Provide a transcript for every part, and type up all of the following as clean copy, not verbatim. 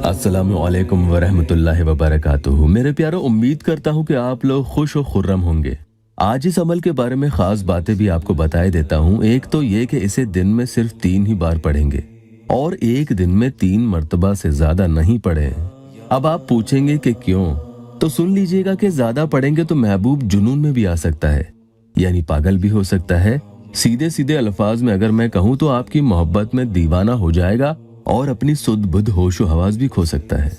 अस्सलामुअलैकुम वरहमतुल्लाहि वबरकातुहू। मेरे प्यारो, उम्मीद करता हूँ कि आप लोग खुश और खुर्रम होंगे। आज इस अमल के बारे में खास बातें भी आपको बताए देता हूँ। एक तो ये कि इसे दिन में सिर्फ 3 ही बार पढ़ेंगे और एक दिन में 3 मर्तबा से ज्यादा नहीं पढ़ें। अब आप पूछेंगे कि क्यों, तो सुन लीजिएगा कि ज्यादा पढ़ेंगे तो महबूब जुनून में भी आ सकता है, यानी पागल भी हो सकता है। सीधे सीधे अल्फाज में अगर मैं कहूँ तो आपकी मोहब्बत में दीवाना हो जाएगा और अपनी सुध बुध होशो हवास भी खो सकता है।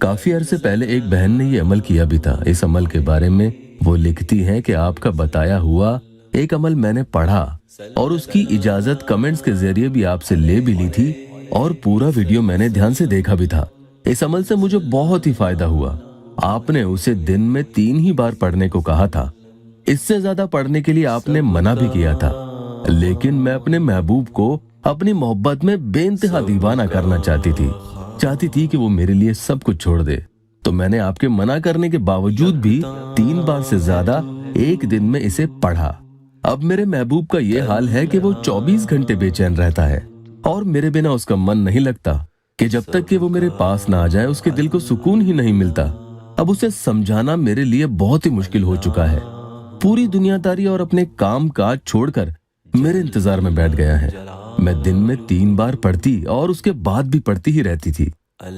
काफी अरसे पहले एक बहन ने ये अमल किया भी था। इस अमल के बारे में वो लिखती हैं कि आपका बताया हुआ एक अमल मैंने पढ़ा और उसकी इजाजत कमेंट्स के जरिए भी आपसे ले भी ली थी और पूरा वीडियो मैंने ध्यान से देखा भी था। इस अमल से मुझे बहुत ही फायदा हुआ। आपने उसे दिन में 3 ही बार पढ़ने को कहा था। इससे ज्यादा पढ़ने के लिए आपने मना भी किया था, लेकिन मैं अपने महबूब को अपनी मोहब्बत में बेइंतहा दीवाना करना चाहती थी कि वो मेरे लिए सब कुछ छोड़ दे। तो मैंने आपके मना करने के बावजूद भी 3 बार से ज्यादा एक दिन में इसे पढ़ा। अब मेरे महबूब का ये हाल है कि वो 24 घंटे बेचैन रहता है और मेरे बिना उसका मन नहीं लगता कि जब तक कि वो मेरे पास ना आ जाए उसके दिल को सुकून ही नहीं मिलता। अब उसे समझाना मेरे लिए बहुत ही मुश्किल हो चुका है। पूरी दुनियादारी और अपने काम काज छोड़कर मेरे इंतजार में बैठ गया है। मैं दिन में 3 बार पढ़ती और उसके बाद भी पढ़ती ही रहती थी।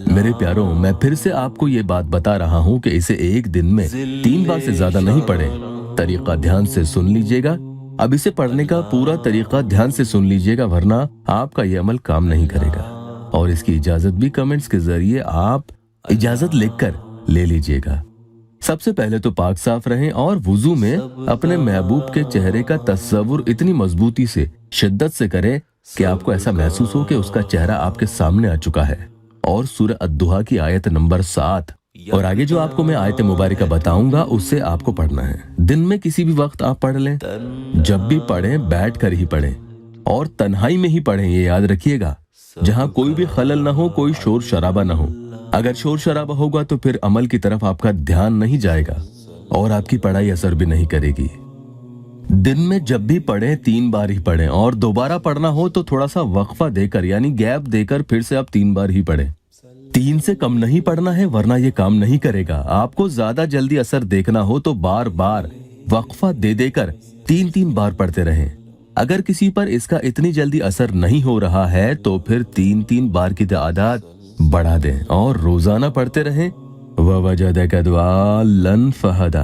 मेरे प्यारों, मैं फिर से आपको ये बात बता रहा हूँ कि इसे एक दिन में 3 बार से ज्यादा नहीं पढ़ें। तरीका ध्यान से सुन लीजिएगा। अब इसे पढ़ने का पूरा तरीका ध्यान से सुन लीजिएगा, वरना आपका ये अमल काम नहीं करेगा। और इसकी इजाजत भी कमेंट्स के जरिए आप इजाजत लिखकर ले लीजिएगा। सबसे पहले तो पाक साफ रहें और वुजू में अपने महबूब के चेहरे का तस्वुर इतनी मजबूती से, शिद्दत से करें कि आपको ऐसा महसूस हो कि उसका चेहरा आपके सामने आ चुका है। और सूरह अद्दुहा की आयत नंबर 7 और आगे जो आपको मैं आयत मुबारका बताऊंगा उससे आपको पढ़ना है। दिन में किसी भी वक्त आप पढ़ लें। जब भी पढ़ें बैठ कर ही पढ़ें और तन्हाई में ही पढ़ें, ये याद रखिएगा, जहाँ कोई भी खलल ना हो, कोई शोर शराबा ना हो। अगर शोर शराबा होगा तो फिर अमल की तरफ आपका ध्यान नहीं जाएगा और आपकी पढ़ाई असर भी नहीं करेगी। दिन में जब भी पढ़ें 3 बार ही पढ़ें और दोबारा पढ़ना हो तो थोड़ा सा वक्फा देकर, यानी गैप देकर फिर से आप 3 बार ही पढ़ें। 3 से कम नहीं पढ़ना है, वरना ये काम नहीं करेगा। आपको ज्यादा जल्दी असर देखना हो तो बार बार वक्फा दे देकर 3-3 बार पढ़ते रहें। अगर किसी पर इसका इतनी जल्दी असर नहीं हो रहा है तो फिर 3-3 बार की तादाद बढ़ा दें और रोजाना पढ़ते रहें। ववजदक ज़ाल्लन फहदा।